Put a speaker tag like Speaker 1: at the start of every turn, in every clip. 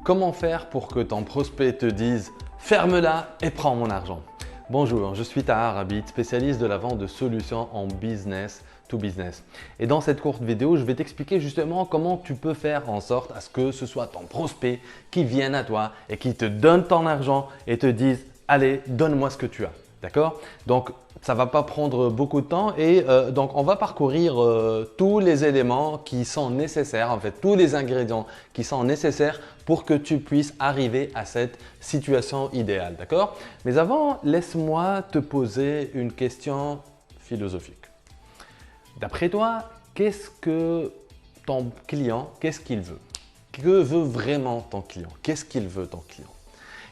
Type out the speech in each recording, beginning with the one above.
Speaker 1: Comment faire pour que ton prospect te dise « ferme-la et prends mon argent ». Bonjour, je suis Tahar Abid, spécialiste de la vente de solutions en business to business. Et dans cette courte vidéo, je vais t'expliquer justement comment tu peux faire en sorte à ce que ce soit ton prospect qui vienne à toi et qui te donne ton argent et te dise « allez, donne-moi ce que tu as ». D'accord? Donc, ça ne va pas prendre beaucoup de temps et donc on va parcourir tous les éléments qui sont nécessaires, en fait tous les ingrédients qui sont nécessaires pour que tu puisses arriver à cette situation idéale. D'accord? Mais avant, laisse-moi te poser une question philosophique. D'après toi, qu'est-ce que ton client, qu'est-ce qu'il veut? Que veut vraiment ton client? Qu'est-ce qu'il veut ton client?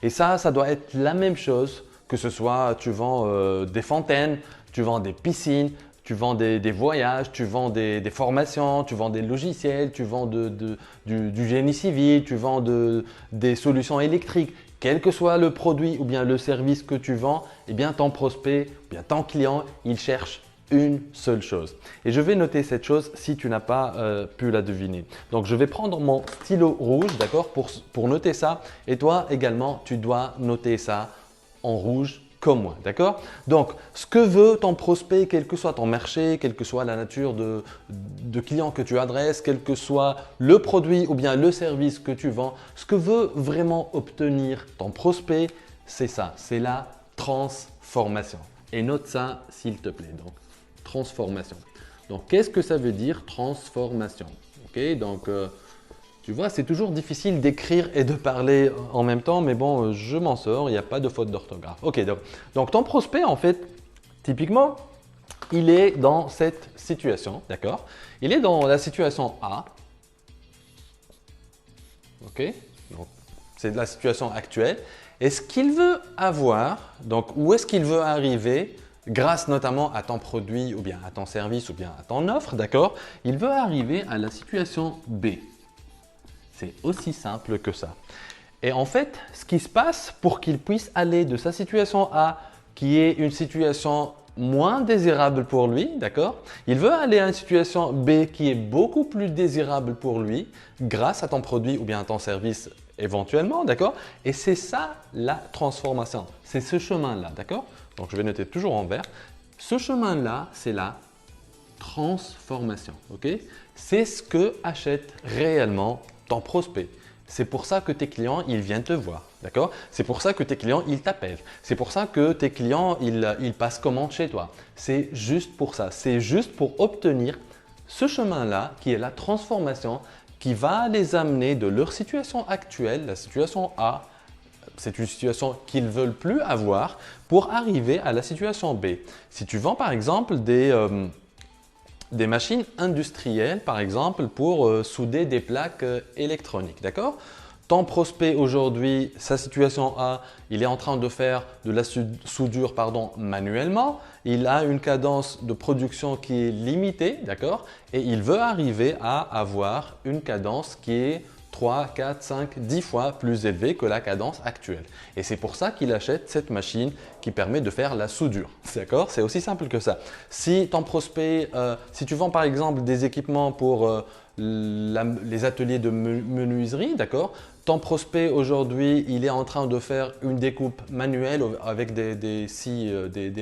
Speaker 1: Et ça doit être la même chose. Que ce soit tu vends des fontaines, tu vends des piscines, tu vends des voyages, tu vends des formations, tu vends des logiciels, tu vends du génie civil, tu vends des solutions électriques. Quel que soit le produit ou bien le service que tu vends, eh bien ton prospect, ou bien ton client, il cherche une seule chose. Et je vais noter cette chose si tu n'as pas pu la deviner. Donc, je vais prendre mon stylo rouge, d'accord, pour noter ça. Et toi également, tu dois noter ça en rouge comme moi, d'accord? Donc, ce que veut ton prospect, quel que soit ton marché, quelle que soit la nature de clients que tu adresses, quel que soit le produit ou bien le service que tu vends, ce que veut vraiment obtenir ton prospect, c'est ça, c'est la transformation. Et note ça s'il te plaît, donc transformation. Donc, qu'est-ce que ça veut dire transformation? Ok, donc tu vois, c'est toujours difficile d'écrire et de parler en même temps, mais bon, je m'en sors, il n'y a pas de faute d'orthographe. Ok, donc ton prospect, en fait, typiquement, il est dans cette situation, d'accord? Il est dans la situation A. Ok, donc c'est la situation actuelle. Et ce qu'il veut avoir, donc où est-ce qu'il veut arriver, grâce notamment à ton produit ou bien à ton service ou bien à ton offre, d'accord? Il veut arriver à la situation B. C'est aussi simple que ça. Et en fait, ce qui se passe pour qu'il puisse aller de sa situation A, qui est une situation moins désirable pour lui, d'accord? Il veut aller à une situation B qui est beaucoup plus désirable pour lui, grâce à ton produit ou bien à ton service éventuellement, d'accord? Et c'est ça la transformation. C'est ce chemin-là, d'accord? Donc, je vais noter toujours en vert. Ce chemin-là, c'est la transformation, ok? C'est ce que achète réellement ton prospect. C'est pour ça que tes clients, ils viennent te voir, d'accord? C'est pour ça que tes clients, ils t'appellent. C'est pour ça que tes clients, ils passent commande chez toi. C'est juste pour ça. C'est juste pour obtenir ce chemin-là qui est la transformation qui va les amener de leur situation actuelle, la situation A, c'est une situation qu'ils ne veulent plus avoir pour arriver à la situation B. Si tu vends par exemple des machines industrielles, par exemple, pour souder des plaques électroniques, d'accord? Ton prospect aujourd'hui, sa situation A, il est en train de faire de la soudure manuellement. Il a une cadence de production qui est limitée, d'accord? Et il veut arriver à avoir une cadence qui est 3, 4, 5, 10 fois plus élevée que la cadence actuelle. Et c'est pour ça qu'il achète cette machine qui permet de faire la soudure. D'accord? C'est aussi simple que ça. Si ton prospect, si tu vends par exemple des équipements pour les ateliers de menuiserie, d'accord? Ton prospect aujourd'hui, il est en train de faire une découpe manuelle avec des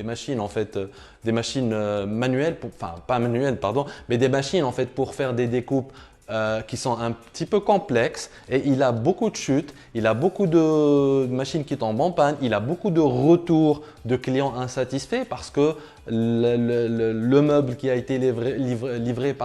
Speaker 1: machines en fait, des machines manuelles, enfin pas manuelles pardon, mais des machines en fait pour faire des découpes qui sont un petit peu complexes et il a beaucoup de chutes, il a beaucoup de machines qui tombent en panne, il a beaucoup de retours de clients insatisfaits parce que le meuble qui a été livré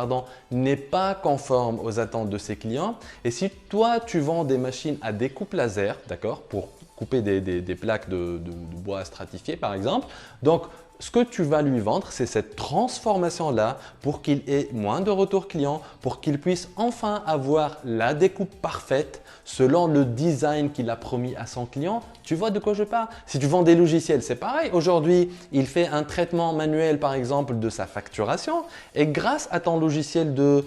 Speaker 1: n'est pas conforme aux attentes de ses clients. Et si toi, tu vends des machines à découpe laser, d'accord, pour couper des plaques de bois stratifié par exemple, donc ce que tu vas lui vendre, c'est cette transformation-là pour qu'il ait moins de retours clients, pour qu'il puisse enfin avoir la découpe parfaite selon le design qu'il a promis à son client. Tu vois de quoi je parle? Si tu vends des logiciels, c'est pareil. Aujourd'hui, il fait un traitement manuel par exemple de sa facturation et grâce à ton logiciel de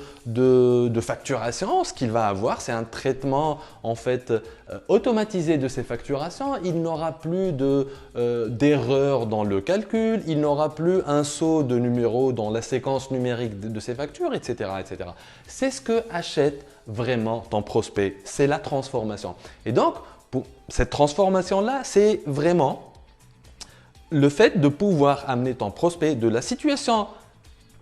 Speaker 1: facturation, ce qu'il va avoir, c'est un traitement en fait automatisé de ses facturations. Il n'aura plus d'erreurs dans le calcul, il n'aura plus un saut de numéros dans la séquence numérique de ses factures, etc. etc. C'est ce que achète vraiment ton prospect. C'est la transformation. Et donc, pour cette transformation-là, c'est vraiment le fait de pouvoir amener ton prospect de la situation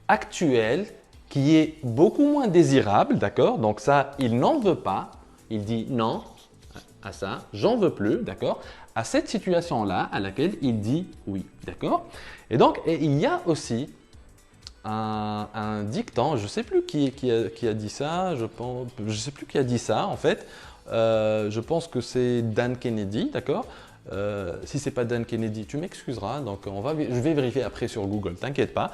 Speaker 1: actuelle qui est beaucoup moins désirable, d'accord? Donc ça, il n'en veut pas. Il dit non à ça, j'en veux plus, d'accord? À cette situation-là à laquelle il dit oui, d'accord? Et donc, il y a aussi un dicton, je ne sais plus qui a dit ça, je sais plus qui a dit ça en fait. Je pense que c'est Dan Kennedy, d'accord? Si ce n'est pas Dan Kennedy, tu m'excuseras, donc je vais vérifier après sur Google, t'inquiète pas.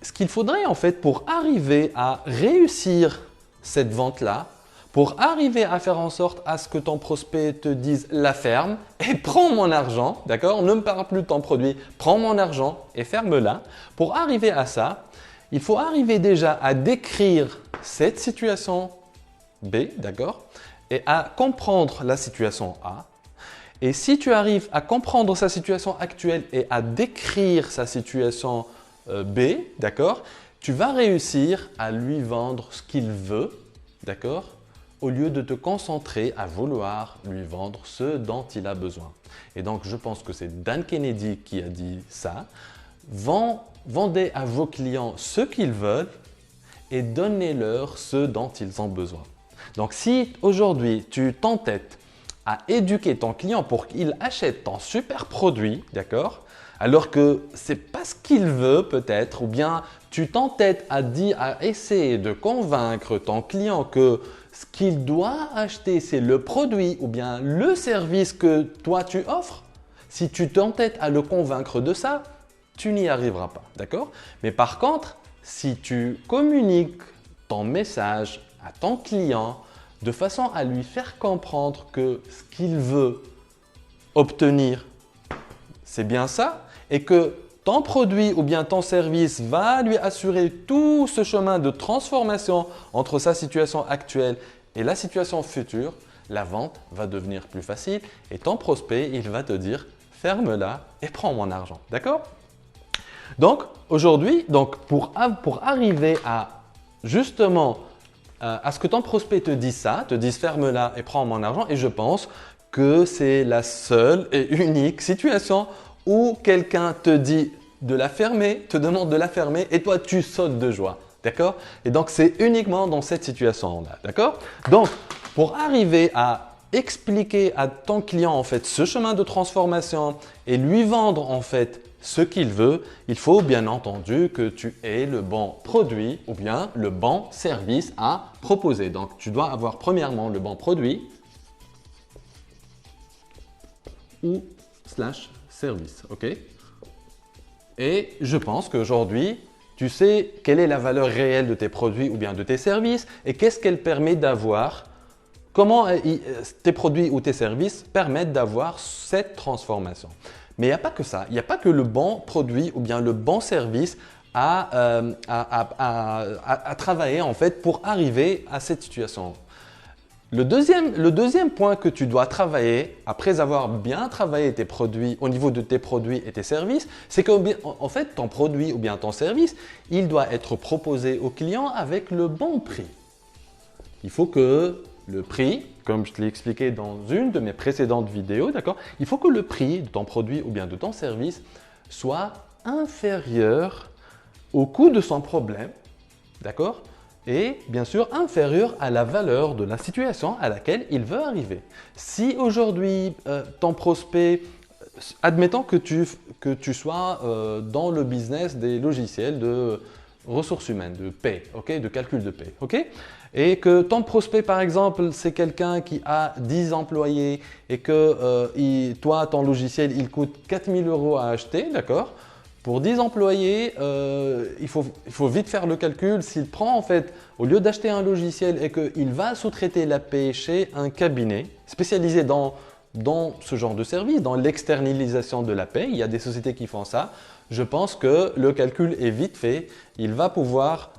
Speaker 1: Ce qu'il faudrait en fait pour arriver à réussir cette vente-là, pour arriver à faire en sorte à ce que ton prospect te dise la ferme et prends mon argent, d'accord? Ne me parle plus de ton produit, prends mon argent et ferme-la. Pour arriver à ça, il faut arriver déjà à décrire cette situation B, d'accord? Et à comprendre la situation A. Et si tu arrives à comprendre sa situation actuelle et à décrire sa situation B, d'accord, tu vas réussir à lui vendre ce qu'il veut, d'accord, au lieu de te concentrer à vouloir lui vendre ce dont il a besoin. Et donc, je pense que c'est Dan Kennedy qui a dit ça. Vendez à vos clients ce qu'ils veulent et donnez-leur ce dont ils ont besoin. Donc, si aujourd'hui, tu t'entêtes à éduquer ton client pour qu'il achète ton super produit, d'accord? Alors que ce n'est pas ce qu'il veut peut-être, ou bien tu t'entêtes à essayer de convaincre ton client que ce qu'il doit acheter, c'est le produit ou bien le service que toi tu offres. Si tu t'entêtes à le convaincre de ça, tu n'y arriveras pas, d'accord? Mais par contre, si tu communiques ton message à ton client de façon à lui faire comprendre que ce qu'il veut obtenir, c'est bien ça, et que ton produit ou bien ton service va lui assurer tout ce chemin de transformation entre sa situation actuelle et la situation future, la vente va devenir plus facile et ton prospect, il va te dire « ferme-la et prends mon argent ». D'accord? Donc, aujourd'hui, pour arriver à justement à ce que ton prospect te dise ça, te dise « ferme-la et prends mon argent » et je pense que c'est la seule et unique situation où quelqu'un te dit de la fermer, te demande de la fermer et toi tu sautes de joie, d'accord? Et donc c'est uniquement dans cette situation-là, d'accord? Donc pour arriver à expliquer à ton client en fait ce chemin de transformation et lui vendre en fait ce qu'il veut, il faut bien entendu que tu aies le bon produit ou bien le bon service à proposer. Donc tu dois avoir premièrement le bon produit ou /service, ok? Et je pense qu'aujourd'hui, tu sais quelle est la valeur réelle de tes produits ou bien de tes services et qu'est-ce qu'elle permet d'avoir, comment tes produits ou tes services permettent d'avoir cette transformation. Mais il n'y a pas que ça, il n'y a pas que le bon produit ou bien le bon service à travailler en fait pour arriver à cette situation. Le deuxième point que tu dois travailler, après avoir bien travaillé tes produits, au niveau de tes produits et tes services, c'est qu'en fait, ton produit ou bien ton service, il doit être proposé au client avec le bon prix. Il faut que le prix, comme je te l'ai expliqué dans une de mes précédentes vidéos, d'accord, il faut que le prix de ton produit ou bien de ton service soit inférieur au coût de son problème, d'accord? Et bien sûr inférieur à la valeur de la situation à laquelle il veut arriver. Si aujourd'hui ton prospect, admettons que tu sois dans le business des logiciels de ressources humaines, de paie, okay, de calcul de paie, okay, et que ton prospect par exemple c'est quelqu'un qui a 10 employés et que toi ton logiciel il coûte 4 000 € à acheter, d'accord? Pour 10 employés, il faut vite faire le calcul. S'il prend en fait, au lieu d'acheter un logiciel et qu'il va sous-traiter la paie chez un cabinet spécialisé dans ce genre de service, dans l'externalisation de la paie, il y a des sociétés qui font ça, je pense que le calcul est vite fait. Il va pouvoir,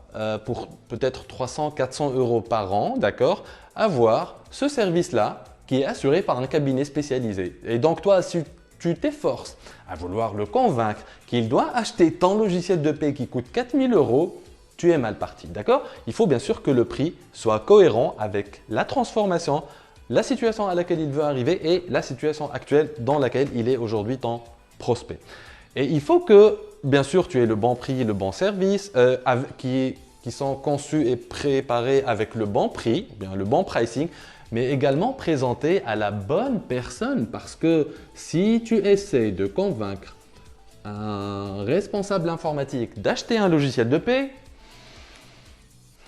Speaker 1: pour peut-être 300-400 € par an, d'accord, avoir ce service-là qui est assuré par un cabinet spécialisé. Et donc toi, si tu t'efforces à vouloir le convaincre qu'il doit acheter ton logiciel de paie qui coûte 4 000 €, tu es mal parti, d'accord? Il faut bien sûr que le prix soit cohérent avec la transformation, la situation à laquelle il veut arriver et la situation actuelle dans laquelle il est aujourd'hui ton prospect. Et il faut que, bien sûr, tu aies le bon prix, le bon service qui sont conçus et préparés avec le bon prix, bien le bon pricing, mais également présentés à la bonne personne. Parce que si tu essaies de convaincre un responsable informatique d'acheter un logiciel de paie,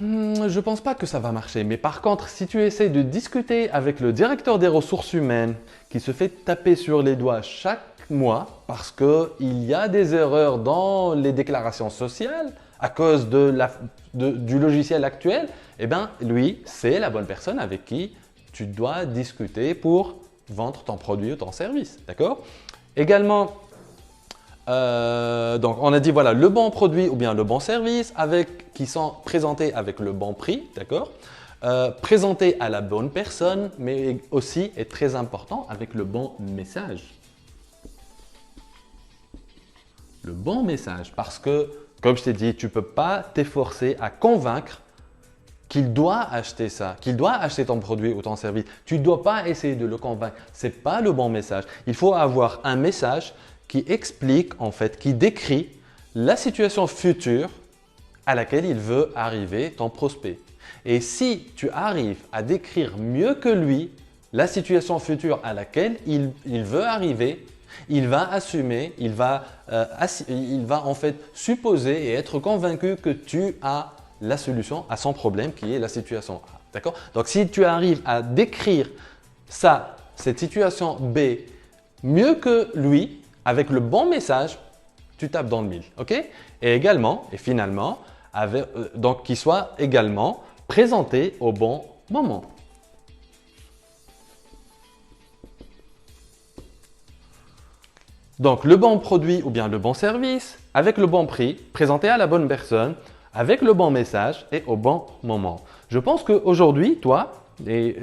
Speaker 1: je ne pense pas que ça va marcher. Mais par contre, si tu essaies de discuter avec le directeur des ressources humaines qui se fait taper sur les doigts chaque mois parce qu'il y a des erreurs dans les déclarations sociales à cause du logiciel actuel, eh bien, lui, c'est la bonne personne avec qui tu dois discuter pour vendre ton produit ou ton service. D'accord? Également, donc on a dit voilà le bon produit ou bien le bon service qui sont présentés avec le bon prix, d'accord, présentés à la bonne personne, mais aussi est très important avec le bon message. Le bon message parce que comme je t'ai dit, tu ne peux pas t'efforcer à convaincre qu'il doit acheter ça, qu'il doit acheter ton produit ou ton service. Tu ne dois pas essayer de le convaincre. Ce n'est pas le bon message. Il faut avoir un message qui explique, en fait, qui décrit la situation future à laquelle il veut arriver, ton prospect. Et si tu arrives à décrire mieux que lui la situation future à laquelle il veut arriver, il va assumer, il va en fait supposer et être convaincu que tu as la solution à son problème qui est la situation A. D'accord? Donc, si tu arrives à décrire cette situation B mieux que lui, avec le bon message, tu tapes dans le mille. Ok? Et également, et finalement, donc qu'il soit également présenté au bon moment. Donc, le bon produit ou bien le bon service, avec le bon prix, présenté à la bonne personne, avec le bon message et au bon moment. Je pense qu'aujourd'hui, toi, et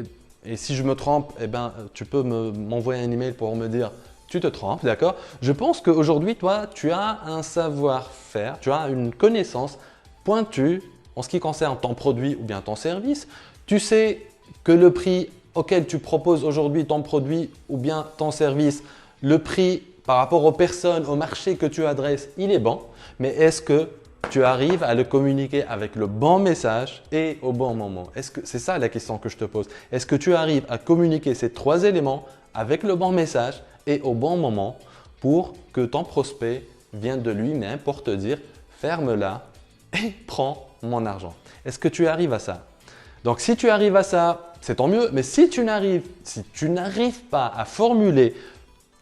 Speaker 1: si je me trompe, eh ben, tu peux m'envoyer un email pour me dire tu te trompes, d'accord? Je pense qu'aujourd'hui, toi, tu as un savoir-faire, tu as une connaissance pointue en ce qui concerne ton produit ou bien ton service. Tu sais que le prix auquel tu proposes aujourd'hui ton produit ou bien ton service, le prix par rapport aux personnes, au marché que tu adresses, il est bon. Mais est-ce que tu arrives à le communiquer avec le bon message et au bon moment? C'est ça la question que je te pose. Est-ce que tu arrives à communiquer ces trois éléments avec le bon message et au bon moment pour que ton prospect vienne de lui-même pour te dire « ferme-la et prends mon argent ». Est-ce que tu arrives à ça? Donc, si tu arrives à ça, c'est tant mieux. Mais si tu n'arrives pas à formuler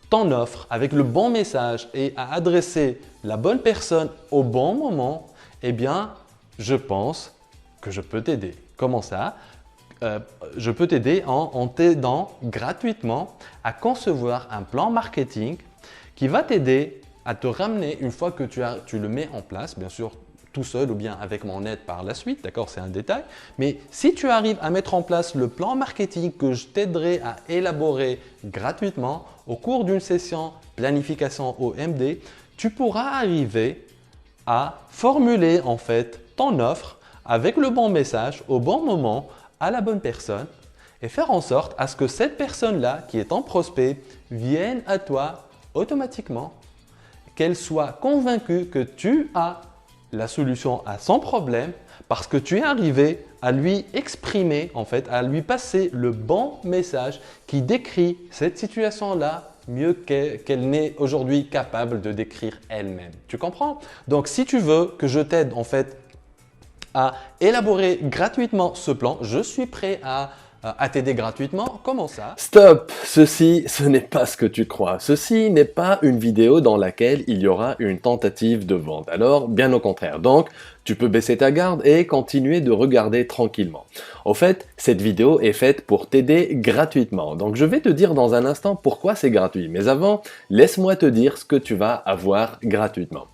Speaker 1: ton offre avec le bon message et à adresser la bonne personne au bon moment, eh bien, je pense que je peux t'aider. Comment ça? Je peux t'aider en t'aidant gratuitement à concevoir un plan marketing qui va t'aider à te ramener une fois que tu le mets en place, bien sûr tout seul ou bien avec mon aide par la suite, d'accord, c'est un détail. Mais si tu arrives à mettre en place le plan marketing que je t'aiderai à élaborer gratuitement au cours d'une session planification au MD, tu pourras arriver à formuler en fait ton offre avec le bon message au bon moment à la bonne personne et faire en sorte à ce que cette personne-là qui est ton prospect vienne à toi automatiquement, qu'elle soit convaincue que tu as la solution à son problème parce que tu es arrivé à lui exprimer, en fait, à lui passer le bon message qui décrit cette situation-là mieux qu'elle n'est aujourd'hui capable de décrire elle-même. Tu comprends? Donc, si tu veux que je t'aide en fait à élaborer gratuitement ce plan, je suis prêt à t'aider gratuitement. Comment ça?
Speaker 2: Stop! Ce n'est pas ce que tu crois. Ceci n'est pas une vidéo dans laquelle il y aura une tentative de vente. Alors, bien au contraire. Donc, tu peux baisser ta garde et continuer de regarder tranquillement. Au fait, cette vidéo est faite pour t'aider gratuitement. Donc, je vais te dire dans un instant pourquoi c'est gratuit. Mais avant, laisse-moi te dire ce que tu vas avoir gratuitement.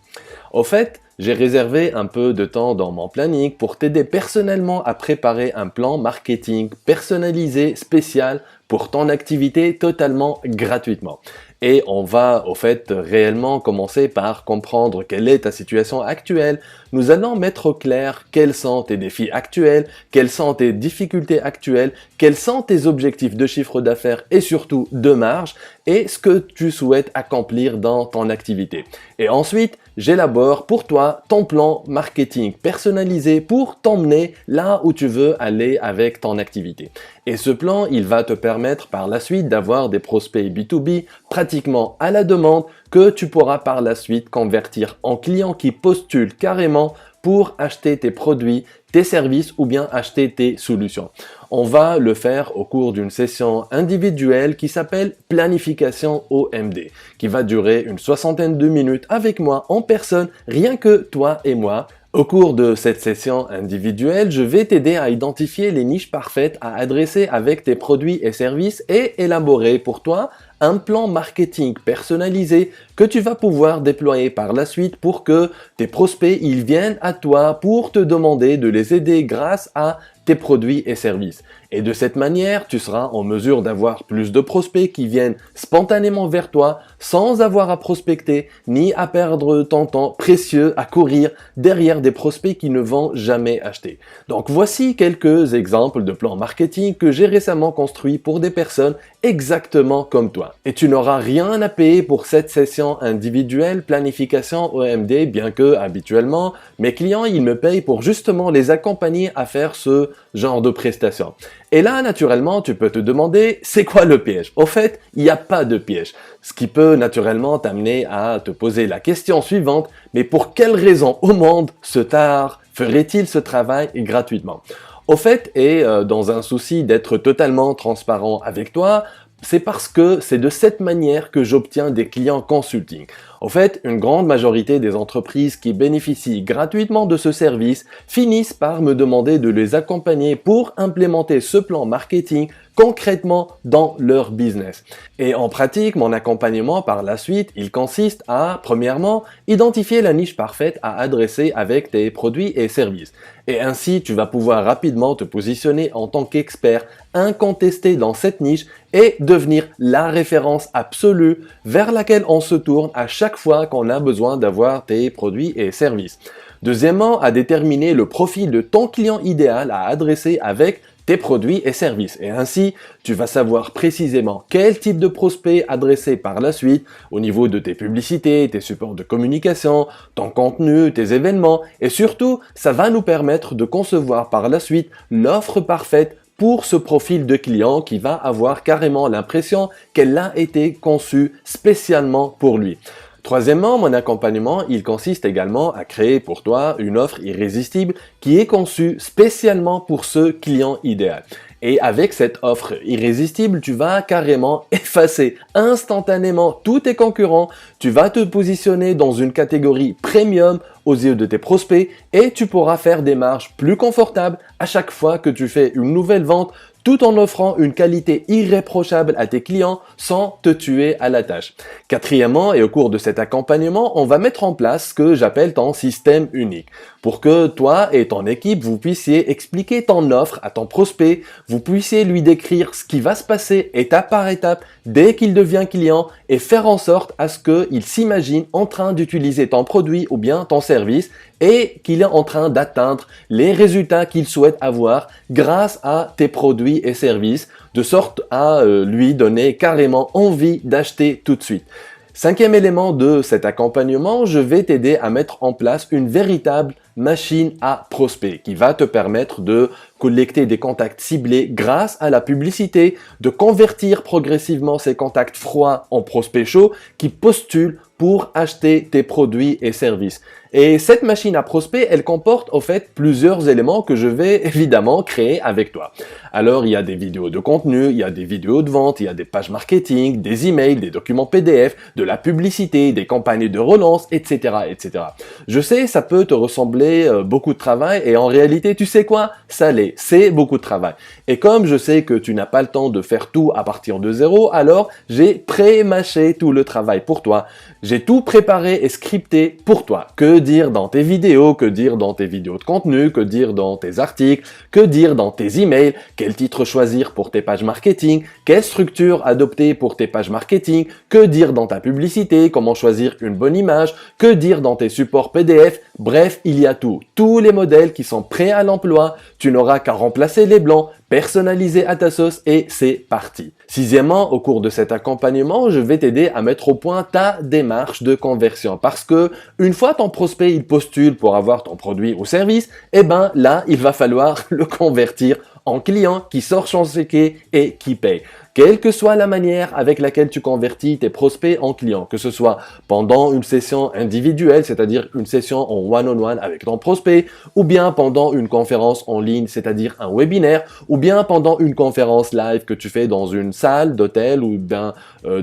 Speaker 2: Au fait, j'ai réservé un peu de temps dans mon planning pour t'aider personnellement à préparer un plan marketing personnalisé, spécial pour ton activité totalement gratuitement. Et on va au fait réellement commencer par comprendre quelle est ta situation actuelle. Nous allons mettre au clair quels sont tes défis actuels, quelles sont tes difficultés actuelles, quels sont tes objectifs de chiffre d'affaires et surtout de marge et ce que tu souhaites accomplir dans ton activité. Et ensuite, j'élabore pour toi ton plan marketing personnalisé pour t'emmener là où tu veux aller avec ton activité. Et ce plan, il va te permettre par la suite d'avoir des prospects B2B pratiquement à la demande que tu pourras par la suite convertir en clients qui postulent carrément pour acheter tes produits, tes services ou bien acheter tes solutions. On va le faire au cours d'une session individuelle qui s'appelle Planification OMD, qui va durer une 60aine de minutes avec moi en personne, rien que toi et moi. Au cours de cette session individuelle, je vais t'aider à identifier les niches parfaites à adresser avec tes produits et services et élaborer pour toi un plan marketing personnalisé que tu vas pouvoir déployer par la suite pour que tes prospects ils viennent à toi pour te demander de les aider grâce à tes produits et services. Et de cette manière, tu seras en mesure d'avoir plus de prospects qui viennent spontanément vers toi sans avoir à prospecter ni à perdre ton temps précieux à courir derrière des prospects qui ne vont jamais acheter. Donc voici quelques exemples de plans marketing que j'ai récemment construits pour des personnes exactement comme toi. Et tu n'auras rien à payer pour cette session individuelle planification OMD, bien que habituellement, mes clients ils me payent pour justement les accompagner à faire ce genre de prestations. Et là, naturellement, tu peux te demander, c'est quoi le piège? Au fait, il n'y a pas de piège. Ce qui peut naturellement t'amener à te poser la question suivante, mais pour quelle raison au monde ce tard ferait-il ce travail gratuitement? Au fait, et dans un souci d'être totalement transparent avec toi, c'est parce que c'est de cette manière que j'obtiens des clients consulting. En fait, une grande majorité des entreprises qui bénéficient gratuitement de ce service finissent par me demander de les accompagner pour implémenter ce plan marketing concrètement dans leur business. Et en pratique, mon accompagnement par la suite, il consiste à, premièrement, identifier la niche parfaite à adresser avec tes produits et services. Et ainsi, tu vas pouvoir rapidement te positionner en tant qu'expert incontesté dans cette niche et devenir la référence absolue vers laquelle on se tourne à chaque fois qu'on a besoin d'avoir tes produits et services. Deuxièmement, à déterminer le profil de ton client idéal à adresser avec tes produits et services. Et ainsi, tu vas savoir précisément quel type de prospect adresser par la suite au niveau de tes publicités, tes supports de communication, ton contenu, tes événements. Et surtout, ça va nous permettre de concevoir par la suite l'offre parfaite pour ce profil de client qui va avoir carrément l'impression qu'elle a été conçue spécialement pour lui. Troisièmement, mon accompagnement, il consiste également à créer pour toi une offre irrésistible qui est conçue spécialement pour ce client idéal. Et avec cette offre irrésistible, tu vas carrément effacer instantanément tous tes concurrents, tu vas te positionner dans une catégorie premium aux yeux de tes prospects et tu pourras faire des marges plus confortables à chaque fois que tu fais une nouvelle vente tout en offrant une qualité irréprochable à tes clients sans te tuer à la tâche. Quatrièmement, et au cours de cet accompagnement, on va mettre en place ce que j'appelle ton système unique pour que toi et ton équipe, vous puissiez expliquer ton offre à ton prospect, vous puissiez lui décrire ce qui va se passer étape par étape dès qu'il devient client et faire en sorte à ce qu'il s'imagine en train d'utiliser ton produit ou bien ton service et qu'il est en train d'atteindre les résultats qu'il souhaite avoir grâce à tes produits et services, de sorte à lui donner carrément envie d'acheter tout de suite. Cinquième élément de cet accompagnement, je vais t'aider à mettre en place une véritable machine à prospect qui va te permettre de collecter des contacts ciblés grâce à la publicité, de convertir progressivement ces contacts froids en prospects chauds qui postulent pour acheter tes produits et services. Et cette machine à prospect, elle comporte au fait plusieurs éléments que je vais évidemment créer avec toi. Alors, il y a des vidéos de contenu, il y a des vidéos de vente, il y a des pages marketing, des emails, des documents PDF, de la publicité, des campagnes de relance, etc., etc. Je sais, ça peut te ressembler beaucoup de travail et en réalité, tu sais quoi? Ça l'est, c'est beaucoup de travail. Et comme je sais que tu n'as pas le temps de faire tout à partir de zéro, alors j'ai pré-mâché tout le travail pour toi. J'ai tout préparé et scripté pour toi. Que dire dans tes vidéos, que dire dans tes vidéos de contenu, que dire dans tes articles, que dire dans tes emails, quel titre choisir pour tes pages marketing, quelle structure adopter pour tes pages marketing, que dire dans ta publicité, comment choisir une bonne image, que dire dans tes supports PDF, bref, il y a tout. Tous les modèles qui sont prêts à l'emploi, tu n'auras qu'à remplacer les blancs, personnaliser à ta sauce et c'est parti. Sixièmement, au cours de cet accompagnement, je vais t'aider à mettre au point ta démarche de conversion parce que une fois ton prospect il postule pour avoir ton produit ou service, eh ben là, il va falloir le convertir en client qui sort son ticket et qui paye. Quelle que soit la manière avec laquelle tu convertis tes prospects en clients, que ce soit pendant une session individuelle, c'est-à-dire une session en one-on-one avec ton prospect, ou bien pendant une conférence en ligne, c'est-à-dire un webinaire, ou bien pendant une conférence live que tu fais dans une salle d'hôtel ou bien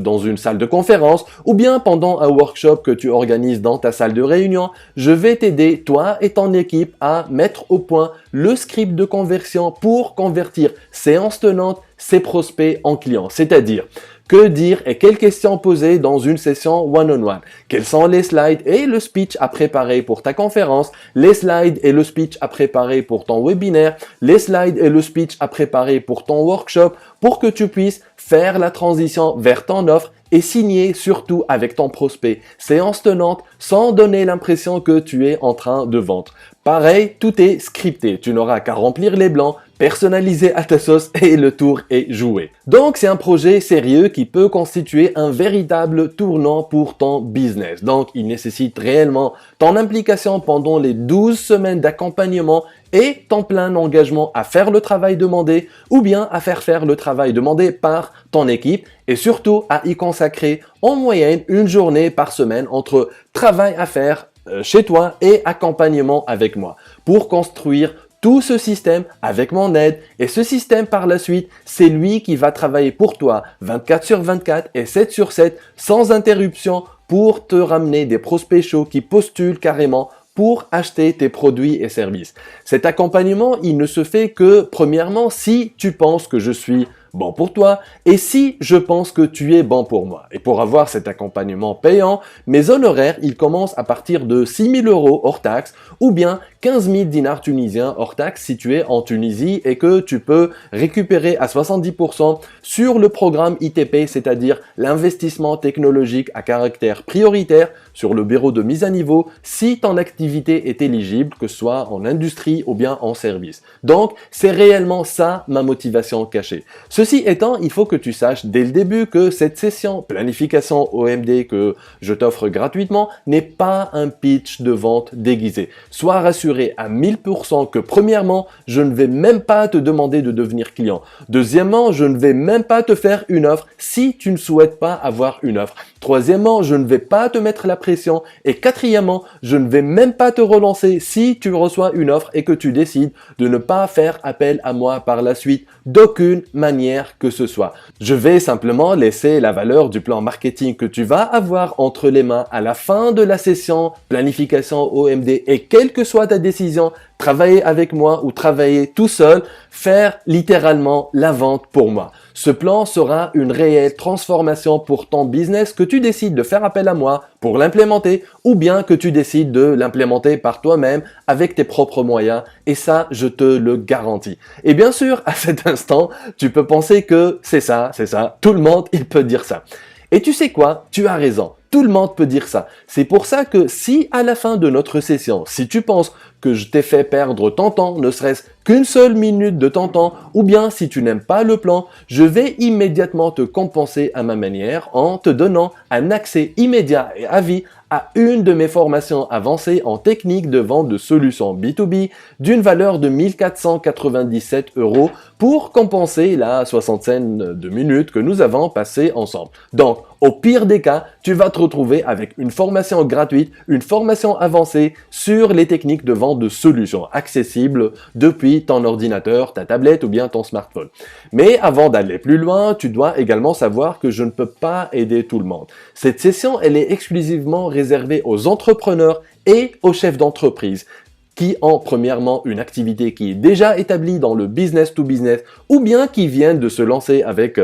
Speaker 2: dans une salle de conférence, ou bien pendant un workshop que tu organises dans ta salle de réunion, je vais t'aider, toi et ton équipe, à mettre au point le script de conversion pour convertir séance tenante ses prospects en clients, c'est-à-dire que dire et quelles questions poser dans une session one-on-one, quels sont les slides et le speech à préparer pour ta conférence, les slides et le speech à préparer pour ton webinaire, les slides et le speech à préparer pour ton workshop, pour que tu puisses faire la transition vers ton offre et signer surtout avec ton prospect séance tenante sans donner l'impression que tu es en train de vendre. Pareil, tout est scripté, tu n'auras qu'à remplir les blancs, personnaliser à ta sauce et le tour est joué. Donc c'est un projet sérieux qui peut constituer un véritable tournant pour ton business. Donc il nécessite réellement ton implication pendant les 12 semaines d'accompagnement et ton plein engagement à faire le travail demandé ou bien à faire le travail demandé par ton équipe et surtout à y consacrer en moyenne une journée par semaine entre travail à faire chez toi et accompagnement avec moi pour construire tout ce système avec mon aide et ce système par la suite, c'est lui qui va travailler pour toi 24/24 et 7/7 sans interruption pour te ramener des prospects chauds qui postulent carrément pour acheter tes produits et services. Cet accompagnement, il ne se fait que premièrement si tu penses que je suis bon pour toi et si je pense que tu es bon pour moi. Et pour avoir cet accompagnement payant, mes honoraires, ils commencent à partir de 6 000 € hors taxe ou bien 15 000 dinars tunisiens hors taxe si tu es en Tunisie et que tu peux récupérer à 70% sur le programme ITP, c'est-à-dire l'investissement technologique à caractère prioritaire sur le bureau de mise à niveau si ton activité est éligible, que ce soit en industrie ou bien en service. Donc, c'est réellement ça ma motivation cachée. Ceci étant, il faut que tu saches dès le début que cette session planification OMD que je t'offre gratuitement n'est pas un pitch de vente déguisé. Sois rassuré à 1000% que premièrement, je ne vais même pas te demander de devenir client. Deuxièmement, je ne vais même pas te faire une offre si tu ne souhaites pas avoir une offre. Troisièmement, je ne vais pas te mettre la pression. Et quatrièmement, je ne vais même pas te relancer si tu reçois une offre et que tu décides de ne pas faire appel à moi par la suite d'aucune manière que ce soit. Je vais simplement laisser la valeur du plan marketing que tu vas avoir entre les mains à la fin de la session planification OMD et quelle que soit ta décision, travailler avec moi ou travailler tout seul, faire littéralement la vente pour moi. Ce plan sera une réelle transformation pour ton business que tu décides de faire appel à moi pour l'implémenter ou bien que tu décides de l'implémenter par toi-même avec tes propres moyens et ça, je te le garantis. Et bien sûr, à cet instant, tu peux penser que c'est ça, tout le monde, il peut dire ça. Et tu sais quoi? Tu as raison. Tout le monde peut dire ça. C'est pour ça que si à la fin de notre session, si tu penses que je t'ai fait perdre ton temps, ne serait-ce qu'une seule minute de ton temps, ou bien si tu n'aimes pas le plan, je vais immédiatement te compenser à ma manière en te donnant un accès immédiat et à vie à une de mes formations avancées en technique de vente de solutions B2B d'une valeur de 1 497 € pour compenser la soixantaine de minutes que nous avons passées ensemble. Donc, au pire des cas, tu vas te retrouver avec une formation gratuite, une formation avancée sur les techniques de vente de solutions accessibles depuis ton ordinateur, ta tablette ou bien ton smartphone. Mais avant d'aller plus loin, tu dois également savoir que je ne peux pas aider tout le monde. Cette session, elle est exclusivement réservée aux entrepreneurs et aux chefs d'entreprise. qui ont premièrement une activité qui est déjà établie dans le business to business ou bien qui viennent de se lancer avec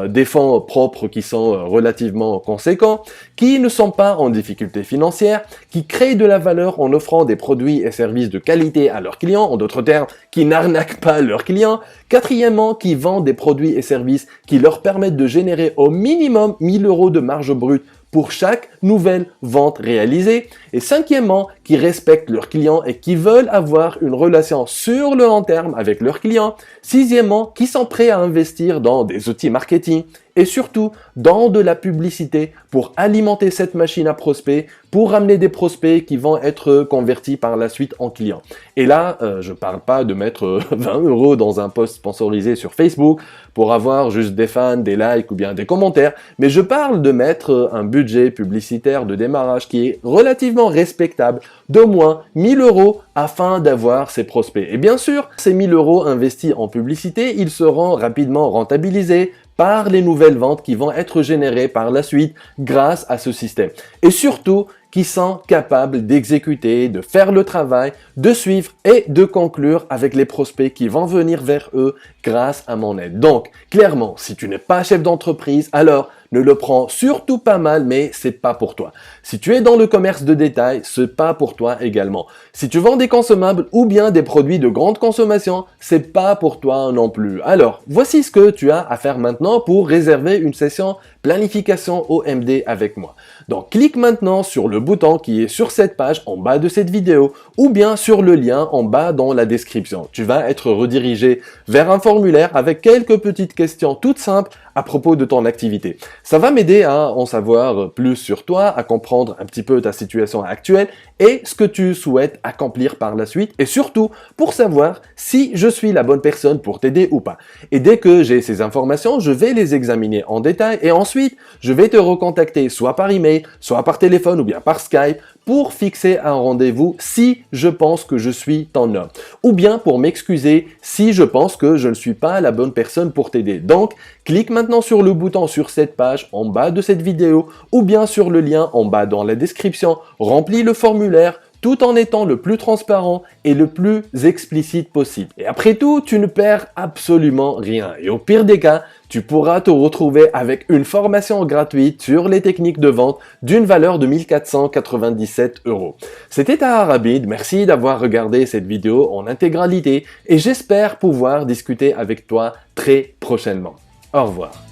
Speaker 2: des fonds propres qui sont relativement conséquents, qui ne sont pas en difficulté financière, qui créent de la valeur en offrant des produits et services de qualité à leurs clients, en d'autres termes, qui n'arnaquent pas leurs clients. Quatrièmement, qui vendent des produits et services qui leur permettent de générer au minimum 1000 € de marge brute pour chaque nouvelle vente réalisée. Et cinquièmement, qui respectent leurs clients et qui veulent avoir une relation sur le long terme avec leurs clients. Sixièmement, qui sont prêts à investir dans des outils marketing et surtout dans de la publicité pour alimenter cette machine à prospects, pour ramener des prospects qui vont être convertis par la suite en clients. Et là, je parle pas de mettre 20 € dans un post sponsorisé sur Facebook pour avoir juste des fans, des likes ou bien des commentaires, mais je parle de mettre un budget publicitaire de démarrage qui est relativement respectable, d'au moins 1000 € afin d'avoir ces prospects. Et bien sûr, ces 1000 € investis en publicité, ils seront rapidement rentabilisés par les nouvelles ventes qui vont être générées par la suite grâce à ce système. Et surtout, qui sont capables d'exécuter, de faire le travail, de suivre et de conclure avec les prospects qui vont venir vers eux grâce à mon aide. Donc, clairement, si tu n'es pas chef d'entreprise, alors ne le prends surtout pas mal, mais c'est pas pour toi. Si tu es dans le commerce de détail, c'est pas pour toi également. Si tu vends des consommables ou bien des produits de grande consommation, c'est pas pour toi non plus. Alors, voici ce que tu as à faire maintenant pour réserver une session planification OMD avec moi. Donc, clique maintenant sur le bouton qui est sur cette page en bas de cette vidéo ou bien sur le lien en bas dans la description. Tu vas être redirigé vers un formulaire avec quelques petites questions toutes simples à propos de ton activité. Ça va m'aider à en savoir plus sur toi, à comprendre un petit peu ta situation actuelle et ce que tu souhaites accomplir par la suite et surtout pour savoir si je suis la bonne personne pour t'aider ou pas. Et dès que j'ai ces informations, je vais les examiner en détail et ensuite je vais te recontacter soit par email, soit par téléphone ou bien par Skype pour fixer un rendez-vous si je pense que je suis ton homme ou bien pour m'excuser si je pense que je ne suis pas la bonne personne pour t'aider. Donc, clique maintenant sur le bouton sur cette page en bas de cette vidéo ou bien sur le lien en bas dans la description, remplis le formulaire tout en étant le plus transparent et le plus explicite possible. Et après tout, tu ne perds absolument rien. Et au pire des cas, tu pourras te retrouver avec une formation gratuite sur les techniques de vente d'une valeur de 1497 €. C'était Tahar Abid, merci d'avoir regardé cette vidéo en intégralité et j'espère pouvoir discuter avec toi très prochainement. Au revoir.